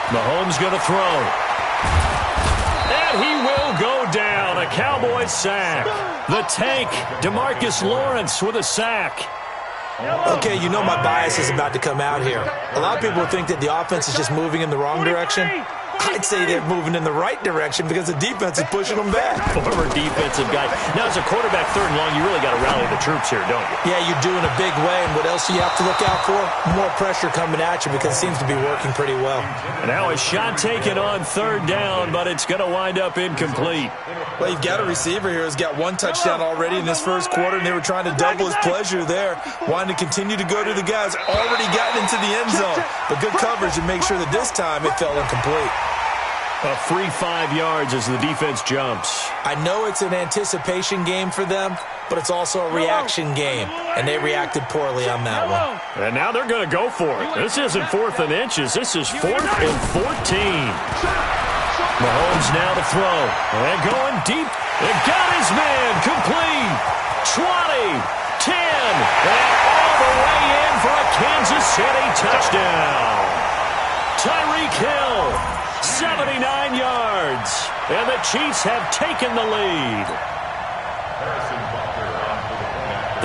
Mahomes going to throw. And he will go down. A Cowboys sack. The tank, DeMarcus Lawrence with a sack. Okay, you know my bias is about to come out here. A lot of people think that the offense is just moving in the wrong direction. I'd say they're moving in the right direction because the defense is pushing them back. Former defensive guy. Now, as a quarterback, 3rd and long, you really got to rally the troops here, don't you? Yeah, you do in a big way. And what else do you have to look out for? More pressure coming at you because it seems to be working pretty well. And now a shot taken on 3rd down, but it's going to wind up incomplete. Well, you've got a receiver here who's got 1 touchdown already in this first quarter, and they were trying to double his pleasure there, wanting to continue to go to the guys already gotten into the end zone. But good coverage and make sure that this time it fell incomplete. A free 5 yards as the defense jumps. I know it's an anticipation game for them, but it's also a reaction game, and they reacted poorly on that one. And now they're going to go for it. This isn't 4th and inches. This is 4th and 14. Mahomes now to throw. And going deep. And got his man. Complete. 20. 10. And all the way in for a Kansas City touchdown. Tyreek Hill. 79 yards. And the Chiefs have taken the lead.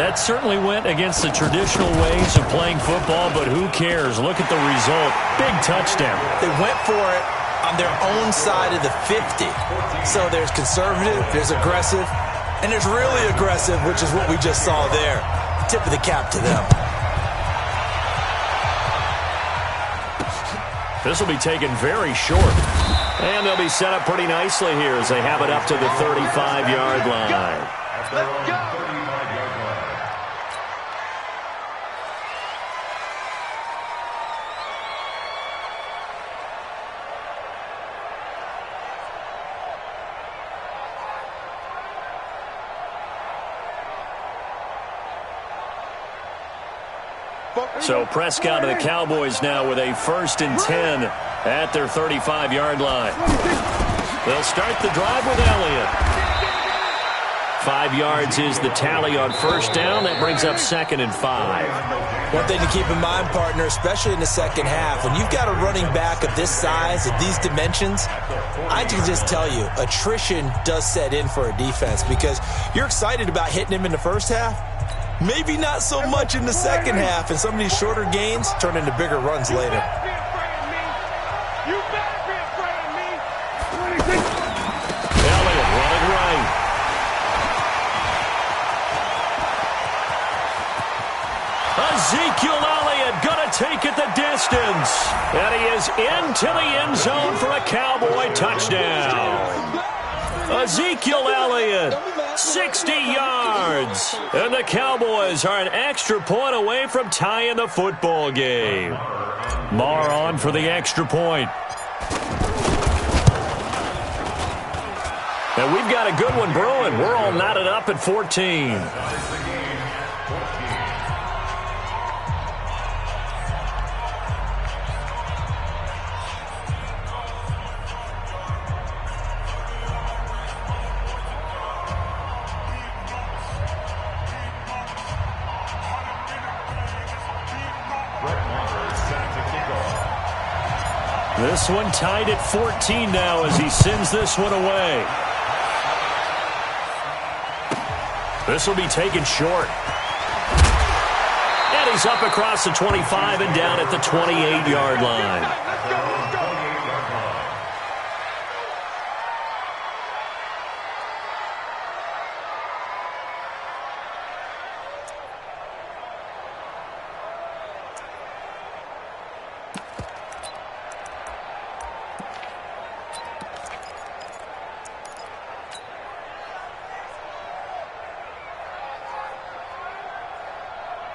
That certainly went against the traditional ways of playing football, but who cares? Look at the result. Big touchdown. They went for it on their own side of the 50. So there's conservative, there's aggressive, and there's really aggressive, which is what we just saw there. Tip of the cap to them. This will be taken very short. And they'll be set up pretty nicely here as they have it up to the 35-yard line. Let's go! So Prescott and the Cowboys now with a 1st and 10 at their 35-yard line. They'll start the drive with Elliott. 5 yards is the tally on 1st down. That brings up 2nd and 5. One thing to keep in mind, partner, especially in the second half, when you've got a running back of this size, of these dimensions, I can just tell you, attrition does set in for a defense because you're excited about hitting him in the first half. Maybe not so much in the second half, and some of these shorter gains turn into bigger runs later. Elliott running right. Ezekiel Elliott going to take it the distance. And he is into the end zone for a Cowboy touchdown. Ezekiel Elliott, 60 yards. And the Cowboys are an extra point away from tying the football game. Marr on for the extra point. And we've got a good one brewing. We're all knotted up at 14. This one tied at 14 now as he sends this one away. This will be taken short. And he's up across the 25 and down at the 28-yard line.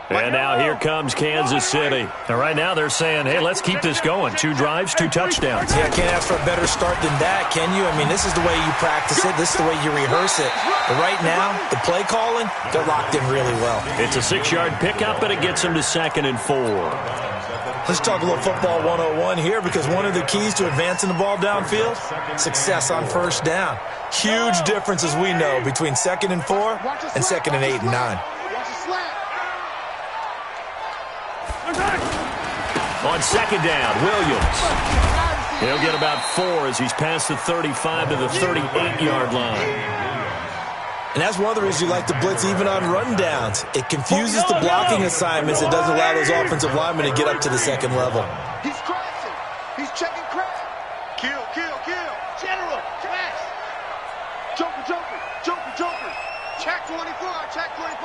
And now here comes Kansas City. And right now they're saying, hey, let's keep this going. 2 drives, 2 touchdowns. Yeah, can't ask for a better start than that, can you? I mean, this is the way you practice it. This is the way you rehearse it. But right now, the play calling, they're locked in really well. It's a 6-yard pickup, and it gets them to 2nd and 4. Let's talk a little football 101 here because one of the keys to advancing the ball downfield, success on 1st down. Huge difference, as we know, between 2nd and 4 and 2nd and 8 and 9. On 2nd down, Williams. He'll get about 4 as he's past the 35 to the 38-yard line. And that's one of the reasons you like to blitz even on rundowns. It confuses the blocking assignments. It doesn't allow those offensive linemen to get up to the second level. He's crashing. He's checking crash. Kill. General, crash. Joker. Check 24.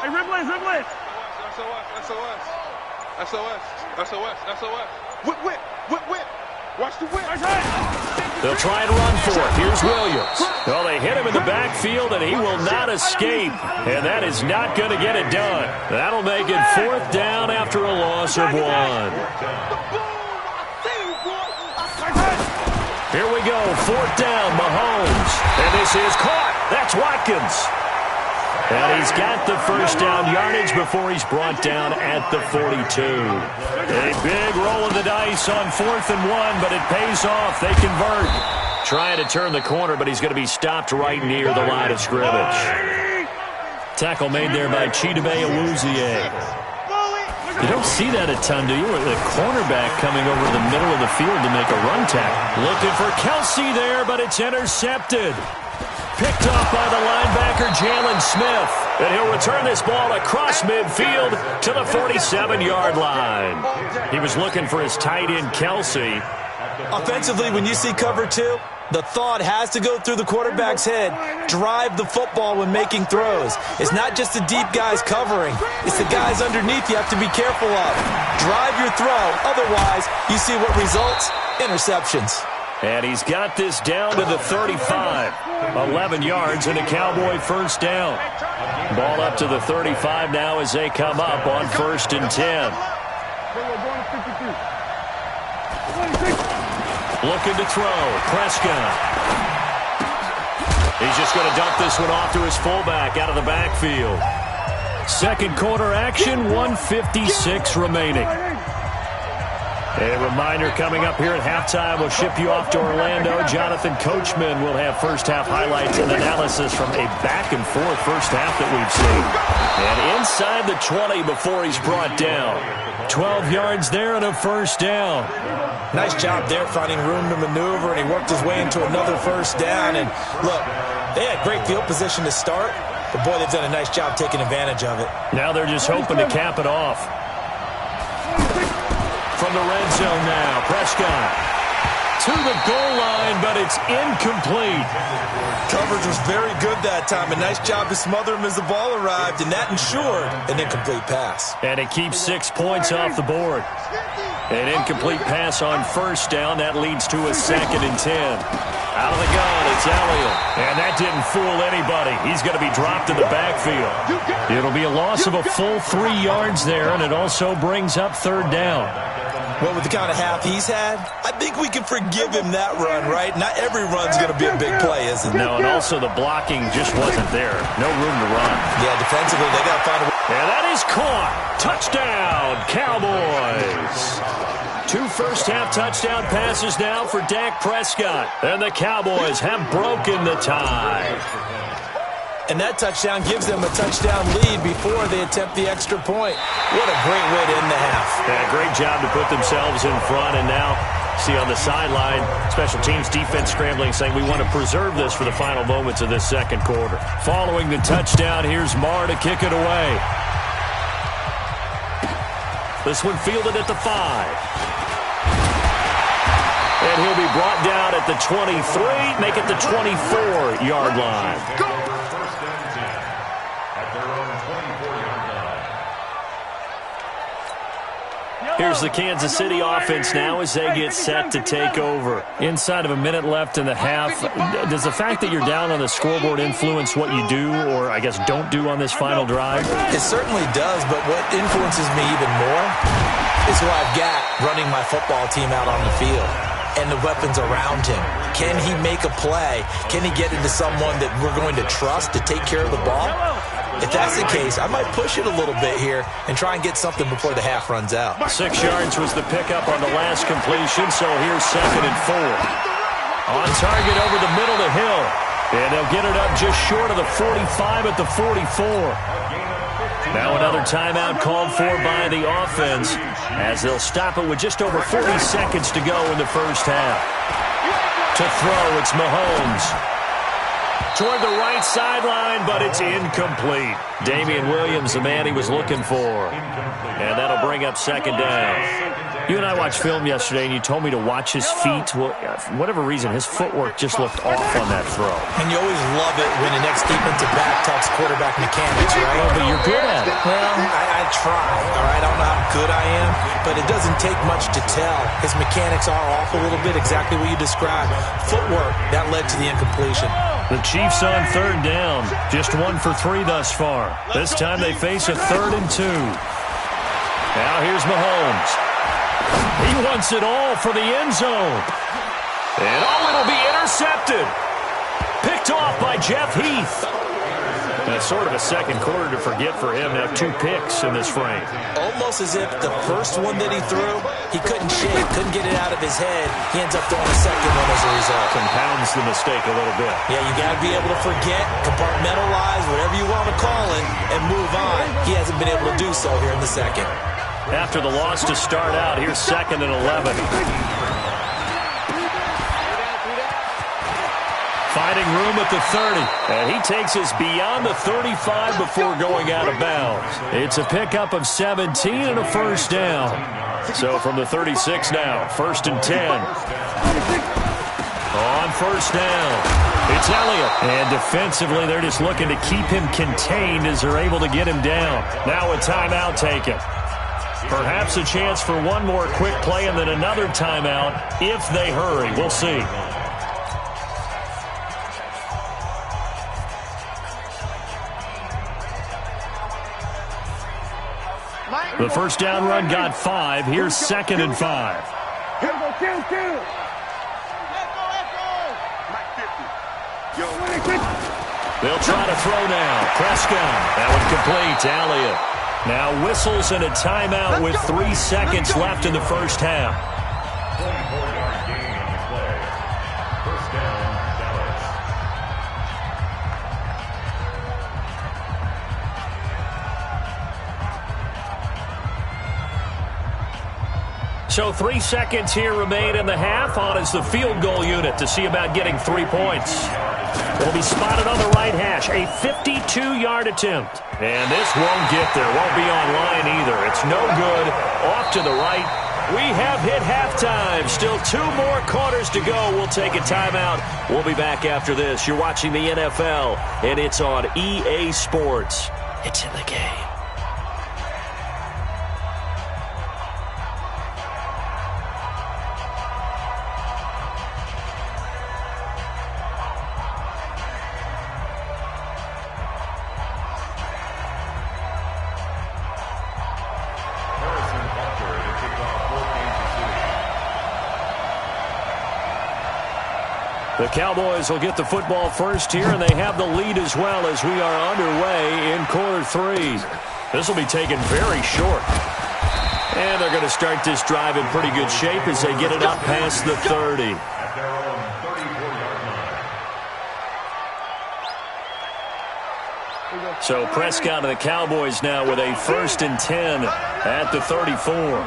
Hey, Riblets. SOS. Whip. Watch the whip. They'll try and run for it. Here's Williams. Well, they hit him in the backfield, and he will not escape. And that is not going to get it done. That'll make it 4th down after a loss of 1. Here we go. 4th down, Mahomes. And this is caught. That's Watkins. And he's got the first down yardage before he's brought down at the 42. A big roll of the dice on 4th and 1, but it pays off. They convert. Trying to turn the corner, but he's going to be stopped right near the line of scrimmage. Tackle made there by Chidobe Awuzie. You don't see that a ton, do you? The cornerback coming over the middle of the field to make a run tackle. Looking for Kelsey there, but it's intercepted. Picked off by the linebacker, Jalen Smith. And he'll return this ball across midfield to the 47-yard line. He was looking for his tight end, Kelsey. Offensively, when you see cover 2, the thought has to go through the quarterback's head. Drive the football when making throws. It's not just the deep guys covering. It's the guys underneath you have to be careful of. Drive your throw. Otherwise, you see what results? Interceptions. And he's got this down to the 35. 11 yards and a Cowboy first down. Ball up to the 35 now as they come up on 1st and 10. Looking to throw. Prescott. He's just going to dump this one off to his fullback out of the backfield. Second quarter action, 1:56 remaining. A reminder coming up here at halftime. We'll ship you off to Orlando. Jonathan Coachman will have first-half highlights and analysis from a back-and-forth first half that we've seen. And inside the 20 before he's brought down. 12 yards there and a first down. Nice job there finding room to maneuver, and he worked his way into another first down. And look, they had great field position to start, but boy, they've done a nice job taking advantage of it. Now they're just hoping to cap it off. From the red zone now, Prescott to the goal line, but it's incomplete. Coverage was very good that time. A nice job to smother him as the ball arrived, and that ensured an incomplete pass. And it keeps 6 points off the board. An incomplete pass on first down. That leads to a 2nd and 10. Out of the gun, it's Elliott. And that didn't fool anybody. He's going to be dropped in the backfield. It'll be a loss of a full 3 yards there, and it also brings up 3rd down. Well, with the kind of half he's had, I think we can forgive him that run, right? Not every run's going to be a big play, is it? No, and also the blocking just wasn't there. No room to run. Yeah, defensively, they got to find a way. And that is caught. Touchdown, Cowboys. 2 first-half touchdown passes now for Dak Prescott. And the Cowboys have broken the tie. And that touchdown gives them a touchdown lead before they attempt the extra point. What a great way to end the half. Yeah, great job to put themselves in front. And now, see on the sideline, special teams defense scrambling, saying we want to preserve this for the final moments of this second quarter. Following the touchdown, here's Marr to kick it away. This one fielded at the 5. And he'll be brought down at the 23, make it the 24-yard line. Here's the Kansas City offense now as they get set to take over. Inside of a minute left in the half, does the fact that you're down on the scoreboard influence what you do or, I guess, don't do on this final drive? It certainly does, but what influences me even more is who I've got running my football team out on the field and the weapons around him. Can he make a play? Can he get into someone that we're going to trust to take care of the ball? If that's the case, I might push it a little bit here and try and get something before the half runs out. 6 yards was the pickup on the last completion, so here's 2nd and 4. On target over the middle to Hill. And they'll get it up just short of the 45 at the 44. Now another timeout called for by the offense as they'll stop it with just over 40 seconds to go in the first half. To throw, it's Mahomes. Toward the right sideline, but it's incomplete. Damian Williams, the man he was looking for. And that'll bring up second down. You and I watched film yesterday, and you told me to watch his feet. Well, for whatever reason, his footwork just looked off on that throw. And you always love it when an ex-defensive back talks quarterback mechanics, right? Oh, but you're good at it. Well, I try, all right? I don't know how good I am, but it doesn't take much to tell. His mechanics are off a little bit, exactly what you described. Footwork, that led to the incompletion. The Chiefs on third down. Just 1 for 3 thus far. This time they face a 3rd and 2. Now here's Mahomes. He wants it all for the end zone. And it'll be intercepted. Picked off by Jeff Heath. That's sort of a second quarter to forget for him. Now 2 picks in this frame. Almost as if the first one that he threw, he couldn't shake, couldn't get it out of his head. He ends up throwing a second one as a result. Compounds the mistake a little bit. Yeah, you got to be able to forget, compartmentalize, whatever you want to call it, and move on. He hasn't been able to do so here in the second. After the loss to start out, here's 2nd and 11. Finding room at the 30. And he takes us beyond the 35 before going out of bounds. It's a pickup of 17 and a first down. So from the 36 now, 1st and 10. On first down, it's Elliott. And defensively, they're just looking to keep him contained as they're able to get him down. Now a timeout taken. Perhaps a chance for one more quick play and then another timeout if they hurry. We'll see. The first down run got 5. Here's 2nd and 5. They'll try to throw now. Prescott. That one complete to Elliott. Now whistles and a timeout with 3 seconds left in the first half. So 3 seconds here remain in the half. On is the field goal unit to see about getting 3 points. It'll be spotted on the right hash. A 52-yard attempt. And this won't get there. Won't be on line either. It's no good. Off to the right. We have hit halftime. Still 2 more quarters to go. We'll take a timeout. We'll be back after this. You're watching the NFL, and it's on EA Sports. It's in the game. The Cowboys will get the football first here, and they have the lead as well as we are underway in quarter 3. This will be taken very short. And they're going to start this drive in pretty good shape as they get it up past the 30. So Prescott and the Cowboys now with a 1st and 10 at the 34.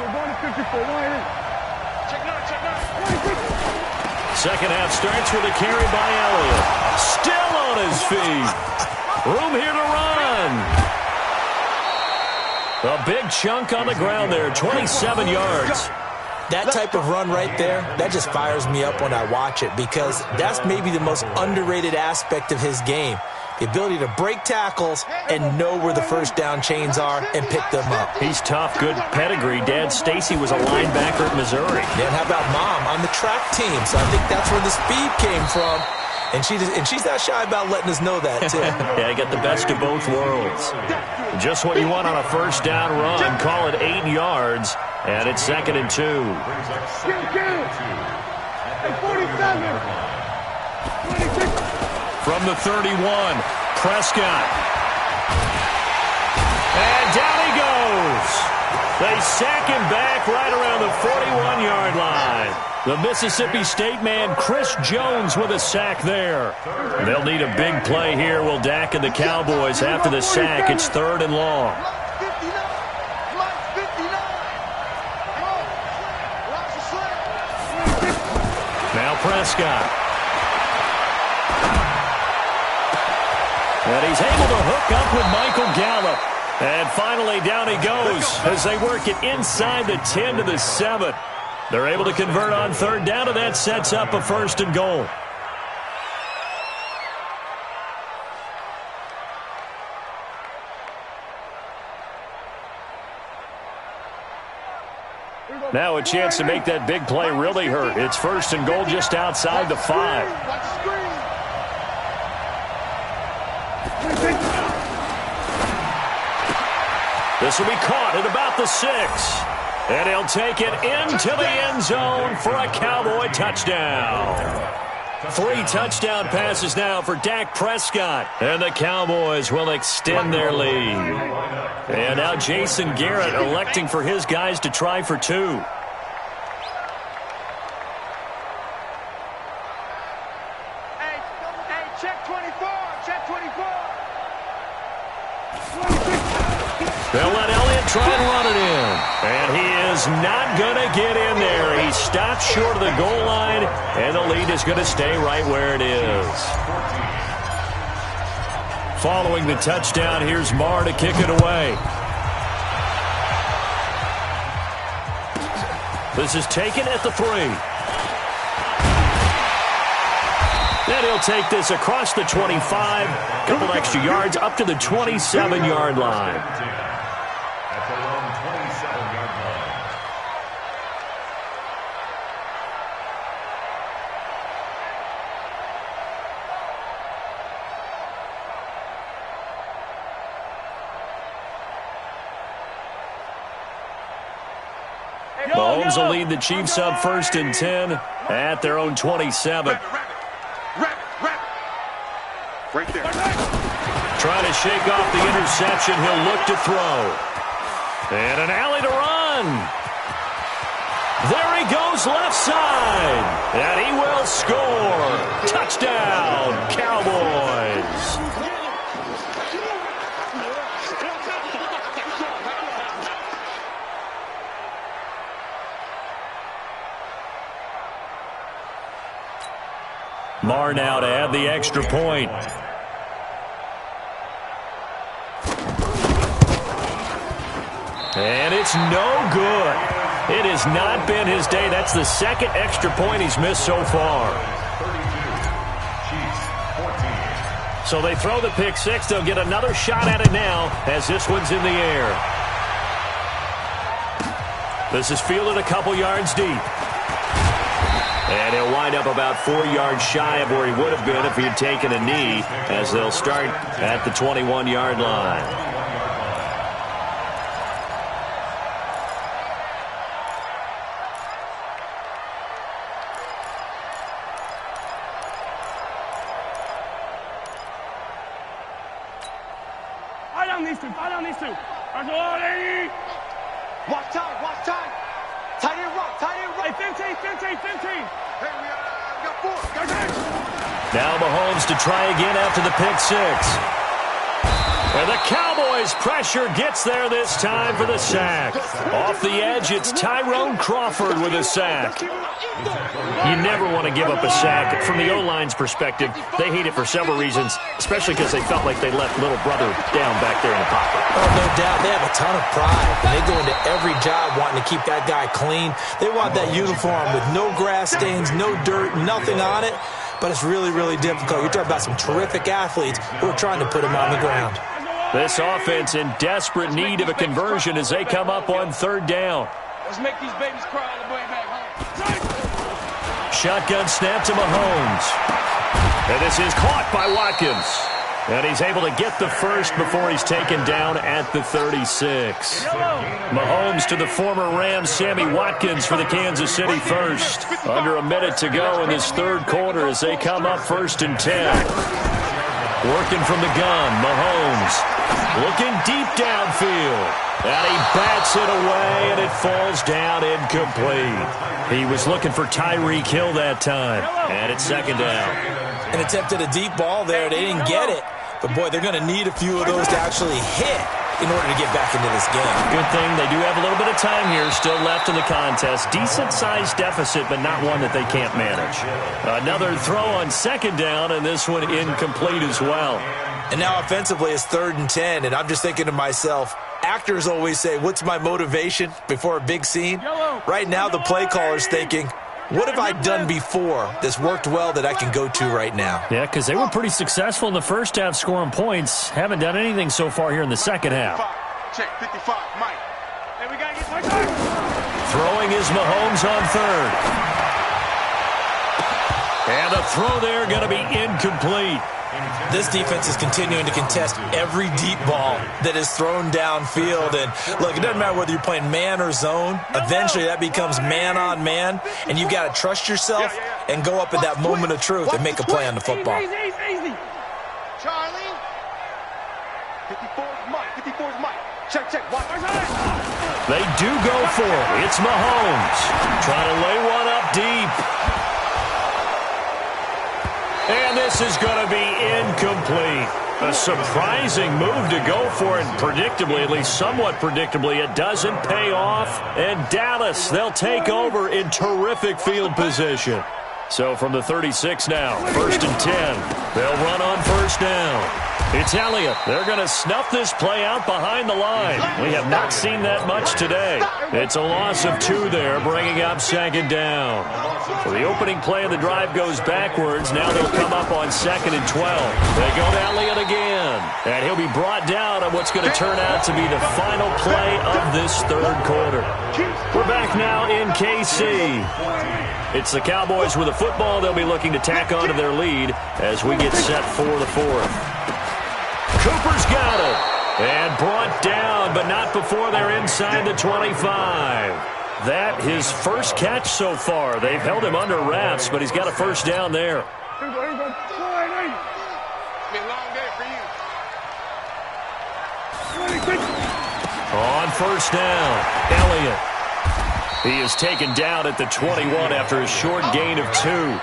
Second half starts with a carry by Elliott. Still on his feet. Room here to run. A big chunk on the ground there, 27 yards. That type of run right there, that just fires me up when I watch it because that's maybe the most underrated aspect of his game. The ability to break tackles and know where the first down chains are and pick them up. He's tough, good pedigree. Dad Stacy was a linebacker at Missouri. Yeah, and how about Mom on the track team? So I think that's where the speed came from. And she's not shy about letting us know that, too. Yeah, you got the best of both worlds. Just what you want on a first down run. Call it 8 yards, and it's 2nd and 2. From the 31, Prescott. And down he goes. They sack him back right around the 41-yard line. The Mississippi State man, Chris Jones, with a sack there. They'll need a big play here. Will Dak and the Cowboys after the sack. It's 3rd and long. Now Prescott. And he's able to hook up with Michael Gallup. And finally down he goes as they work it inside the 10 to the 7. They're able to convert on 3rd down, and that sets up a 1st and goal. Now a chance to make that big play really hurt. It's 1st and goal just outside the 5. This will be caught at about the 6. And he'll take it into the end zone for a Cowboy touchdown. 3 touchdown passes now for Dak Prescott. And the Cowboys will extend their lead. And now Jason Garrett electing for his guys to try for 2. Hey, check 24. Check 24. They'll let Elliott try and run it in. And he is not going to get in there. He stopped short of the goal line, and the lead is going to stay right where it is. Following the touchdown, here's Marr to kick it away. This is taken at the 3. Then he'll take this across the 25. Couple extra yards up to the 27-yard line. Mahomes will lead the Chiefs up 1st and 10 at their own 27. Right there. Trying to shake off the interception. He'll look to throw. And an alley to run. There he goes left side. And he will score. Touchdown, Cowboys. Marr now to add the extra point. And it's no good. It has not been his day. That's the 2nd extra point he's missed so far. So they throw the pick 6. They'll get another shot at it now as this one's in the air. This is fielded a couple yards deep. And he'll wind up about 4 yards shy of where he would have been if he had taken a knee, as they'll start at the 21-yard line. Fight on these two. Fight on these two. Watch time. Watch time. Tight end right. Tight end right. Hey, 15. Hey, we got 4. Got 10. Now Mahomes to try again after the pick 6. And the Cowboys pressure gets there this time for the sack. Off the edge, it's Tyrone Crawford with a sack. You never want to give up a sack. From the O-line's perspective, they hate it for several reasons, especially because they felt like they left little brother down back there in the pocket. Oh, no doubt. They have a ton of pride, and they go into every job wanting to keep that guy clean. They want that uniform with no grass stains, no dirt, nothing on it. But it's really, really difficult. You're talking about some terrific athletes who are trying to put him on the ground. This offense in desperate need of a conversion as they come up on 3rd down. Let's make these babies cry all the way back home. Shotgun snap to Mahomes. And this is caught by Watkins. And he's able to get the first before he's taken down at the 36. Mahomes to the former Rams, Sammy Watkins, for the Kansas City first. Under a minute to go in this 3rd quarter as they come up 1st and 10. Working from the gun, Mahomes. Looking deep downfield. And he bats it away, and it falls down incomplete. He was looking for Tyreek Hill that time. And it's second down. An attempt at a deep ball there. They didn't get it. But, boy, they're going to need a few of those to actually hit in order to get back into this game. Good thing they do have a little bit of time here still left in the contest. Decent-sized deficit, but not one that they can't manage. Another throw on second down, and this one incomplete as well. And now offensively it's 3rd and 10, and I'm just thinking to myself, actors always say, what's my motivation before a big scene? Right now the play caller's thinking, what have I done before that's worked well that I can go to right now? Yeah, because they were pretty successful in the first half scoring points. Haven't done anything so far here in the second half. Check 55, Mike. Hey, we got to get my time. Throwing is Mahomes on 3rd. And the throw there going to be incomplete. This defense is continuing to contest every deep ball that is thrown downfield. And, look, it doesn't matter whether you're playing man or zone. Eventually that becomes man on man, and you've got to trust yourself and go up at that moment of truth and make a play on the football. Easy. Charlie. 54's Mike. 54's Mike. Check. Watch. They do go for it. It's Mahomes. Trying to lay one up deep. And this is going to be incomplete. A surprising move to go for it. Predictably, at least somewhat predictably, it doesn't pay off. And Dallas, they'll take over in terrific field position. So from the 36 now, 1st and 10. They'll run on 1st down. It's Elliott. They're going to snuff this play out behind the line. We have not seen that much today. It's a loss of 2 there, bringing up 2nd down. So the opening play of the drive goes backwards. Now they'll come up on 2nd and 12. They go to Elliott again. And he'll be brought down on what's going to turn out to be the final play of this 3rd quarter. We're back now in KC. It's the Cowboys with the football. They'll be looking to tack on to their lead as we get set for the 4th. Cooper's got it. And brought down, but not before they're inside the 25. That his first catch so far. They've held him under wraps, but he's got a 1st down there. It's been a long day for you. On 1st down, Elliott. He is taken down at the 21 after a short gain of 2.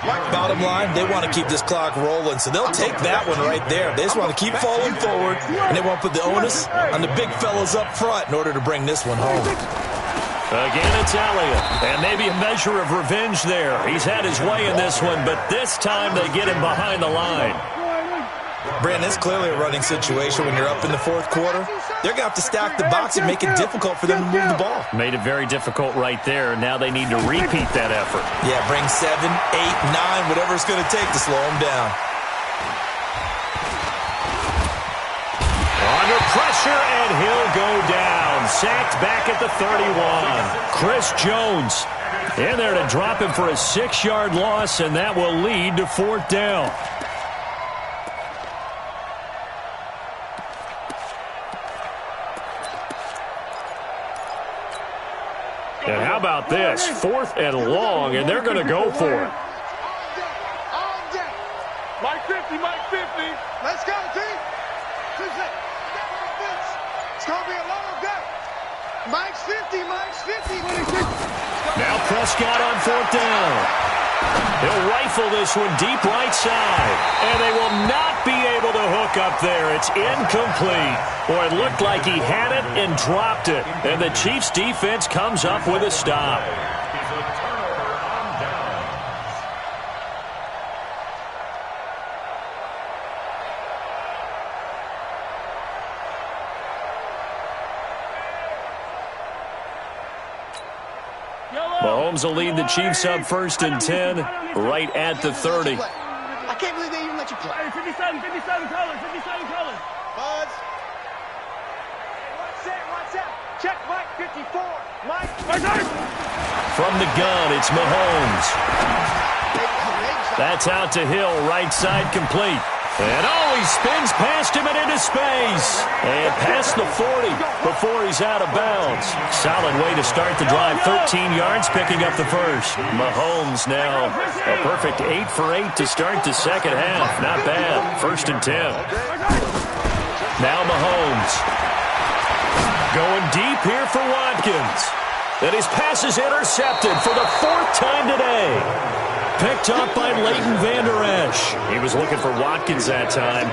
Bottom line, they want to keep this clock rolling, so they'll take that one right there. They just want to keep falling forward, and they won't put the onus on the big fellas up front in order to bring this one home. Again, it's Elliott, and maybe a measure of revenge there. He's had his way in this one, but this time they get him behind the line. Brandon, it's clearly a running situation when you're up in the 4th quarter. They're going to have to stack the box and make it difficult for them to move the ball. Made it very difficult right there. Now they need to repeat that effort. Yeah, bring 7, 8, 9, whatever it's going to take to slow them down. Under pressure, and he'll go down. Sacked back at the 31. Chris Jones in there to drop him for a 6-yard loss, and that will lead to 4th down. And how about this? 4th and long, and they're going to go for it. All day. Mike 50. Let's go, team. It's going to be a long day. Mike's 50. Now Prescott on 4th down. He'll rifle this one deep right side. And they will not be able to hook up there. It's incomplete. Boy, it looked like he had it and dropped it. And the Chiefs defense comes up with a stop. Mahomes will lead the Chiefs up 1st and 10 right at the 30. I can't believe they even let you play. 57 colors. Buzz. Watch out. Check Mike 54. Mike. From the gun, it's Mahomes. That's out to Hill, right side complete. And he spins past him and into space. And past the 40 before he's out of bounds. Solid way to start the drive. 13 yards, picking up the first. Mahomes now a perfect 8 for 8 to start the second half. Not bad. 1st and 10. Now Mahomes. Going deep here for Watkins. And his pass is intercepted for the 4th time today. Picked up by Leighton Vander Esch. He was looking for Watkins that time.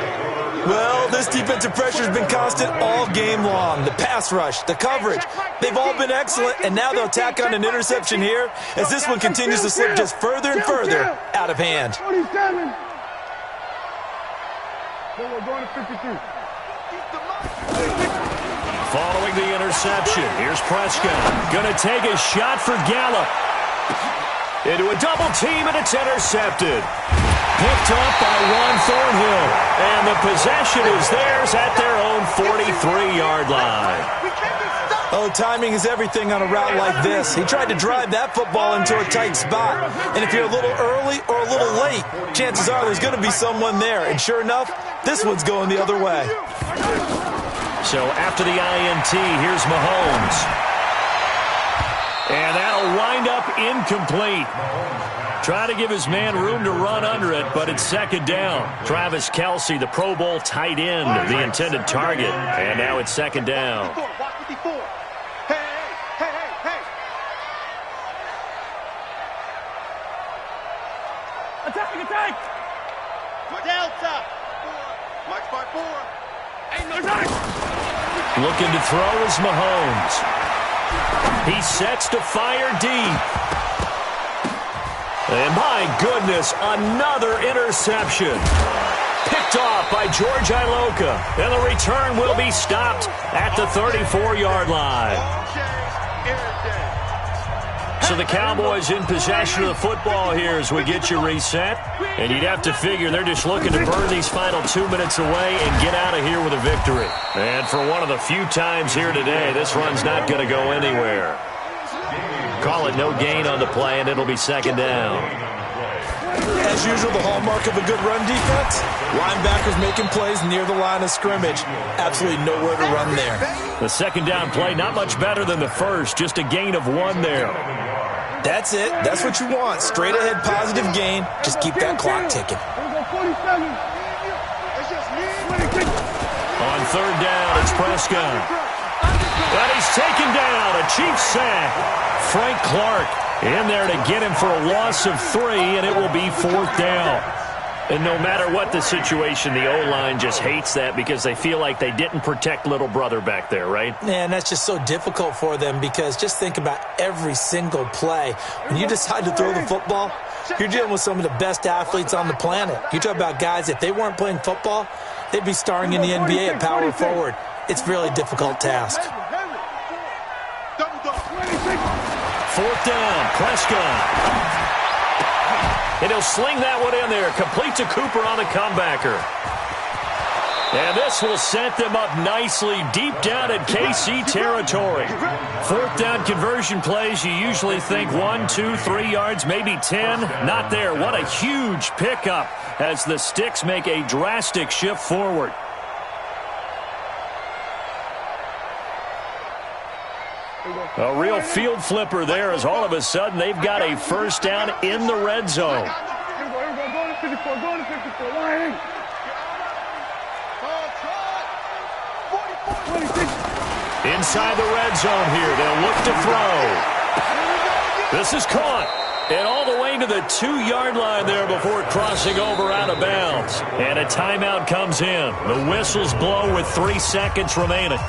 Well, this defensive pressure has been constant all game long. The pass rush, the coverage, they've all been excellent, and now they'll tack on an interception here as this one continues to slip just further and further out of hand. 27. We're going to 53. Following the interception, here's Prescott. Going to take a shot for Gallup. Into a double team, and it's intercepted. Picked up by Juan Thornhill. And the possession is theirs at their own 43-yard line. Oh, timing is everything on a route like this. He tried to drive that football into a tight spot. And if you're a little early or a little late, chances are there's going to be someone there. And sure enough, this one's going the other way. So after the INT, here's Mahomes. And that'll wind up incomplete. Try to give his man room to run under it, but it's 2nd down. Travis Kelce, the Pro Bowl tight end, the intended target. And now it's 2nd down. Attack! Delta! March by 4. Ain't no time! Looking to throw is Mahomes. He sets to fire deep. And my goodness, another interception. Picked off by George Iloka. And the return will be stopped at the 34-yard line. So the Cowboys in possession of the football here as we get you reset. And you'd have to figure they're just looking to burn these final 2 minutes away and get out of here with a victory. And for one of the few times here today, this run's not going to go anywhere. Call it no gain on the play, and it'll be 2nd down. As usual, the hallmark of a good run defense, linebackers making plays near the line of scrimmage. Absolutely nowhere to run there. The 2nd down play, not much better than the first, just a gain of 1 there. That's it. That's what you want. Straight ahead positive gain. Just keep that clock ticking. On 3rd down, it's Prescott. And he's taken down. A cheap sack. Frank Clark in there to get him for a loss of 3, and it will be 4th down. And no matter what the situation, the O-line just hates that because they feel like they didn't protect little brother back there, right? Yeah, and that's just so difficult for them because just think about every single play. When you decide to throw the football, you're dealing with some of the best athletes on the planet. You talk about guys, if they weren't playing football, they'd be starring in the NBA at power forward. It's a really difficult task. 4th down, Prescott. And he'll sling that one in there. Complete to Cooper on the comebacker. And this will set them up nicely deep down in KC territory. 4th down conversion plays, you usually think 1, 2, 3 yards, maybe 10. Not there. What a huge pickup as the Sticks make a drastic shift forward. A real field flipper there as all of a sudden they've got a 1st down in the red zone. Inside the red zone here, they'll look to throw. This is caught. And all the way to the 2-yard line there before crossing over out of bounds. And a timeout comes in. The whistles blow with 3 seconds remaining.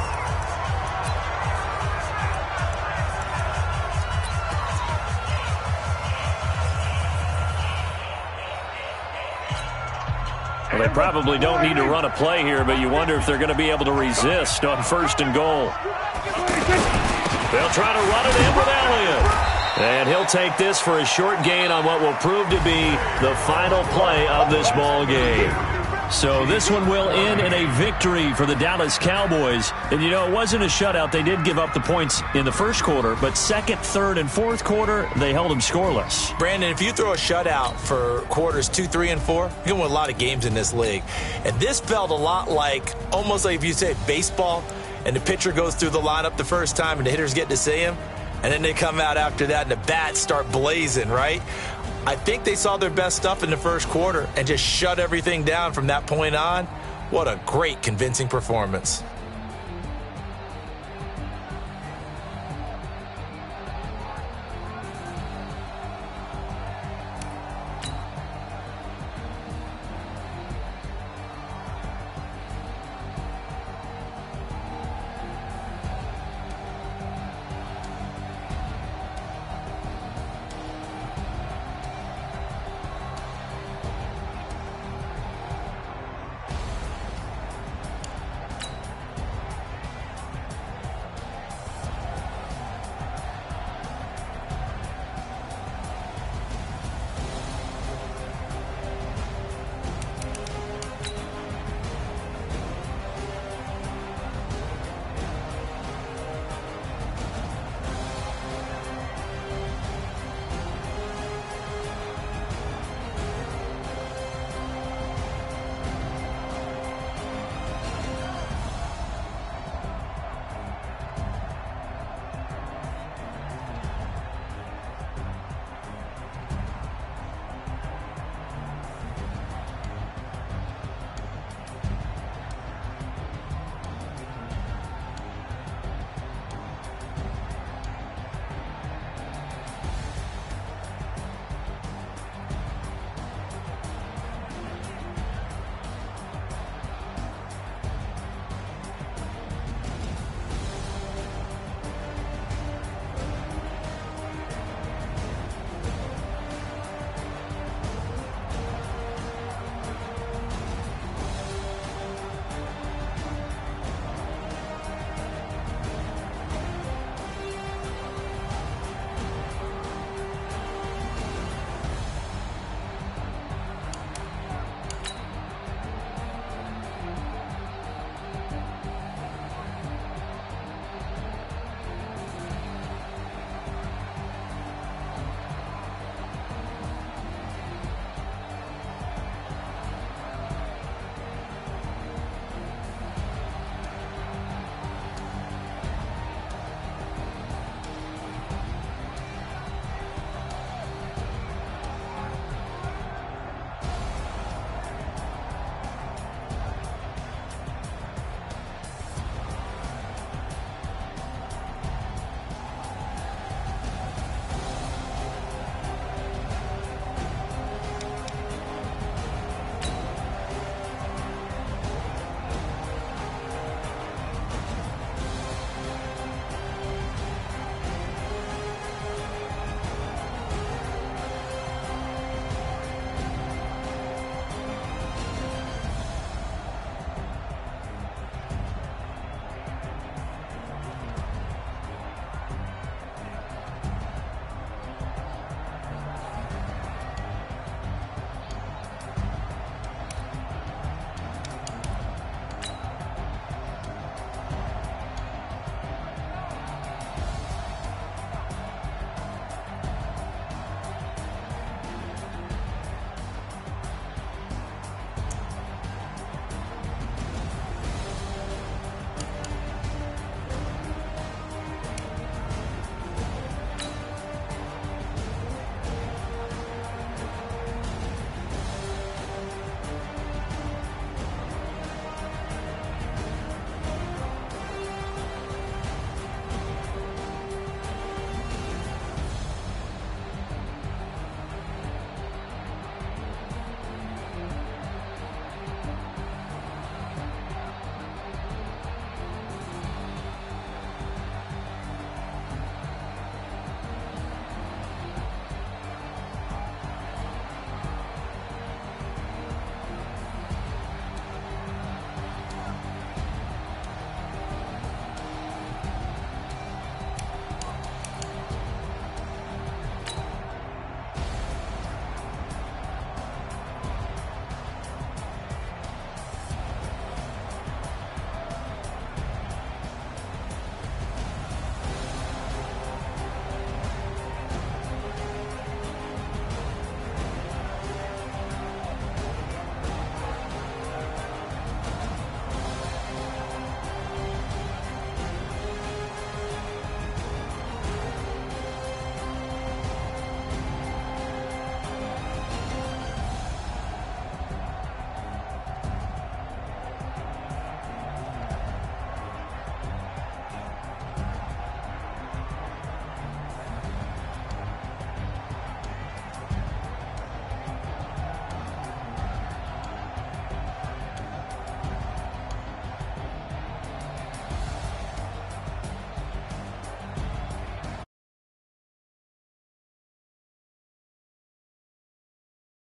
Well, they probably don't need to run a play here, but you wonder if they're going to be able to resist on 1st and goal. They'll try to run it in with Elliott. And he'll take this for a short gain on what will prove to be the final play of this ball game. So this one will end in a victory for the Dallas Cowboys. And, you know, it wasn't a shutout. They did give up the points in the first quarter, but second, third, and fourth quarter, they held them scoreless. Brandon, if you throw a shutout for quarters 2, 3, and 4, you're going to win a lot of games in this league. And this felt a lot like, almost like if you say baseball, and the pitcher goes through the lineup the first time and the hitters get to see him, and then they come out after that and the bats start blazing, right? I think they saw their best stuff in the first quarter and just shut everything down from that point on. What a great, convincing performance.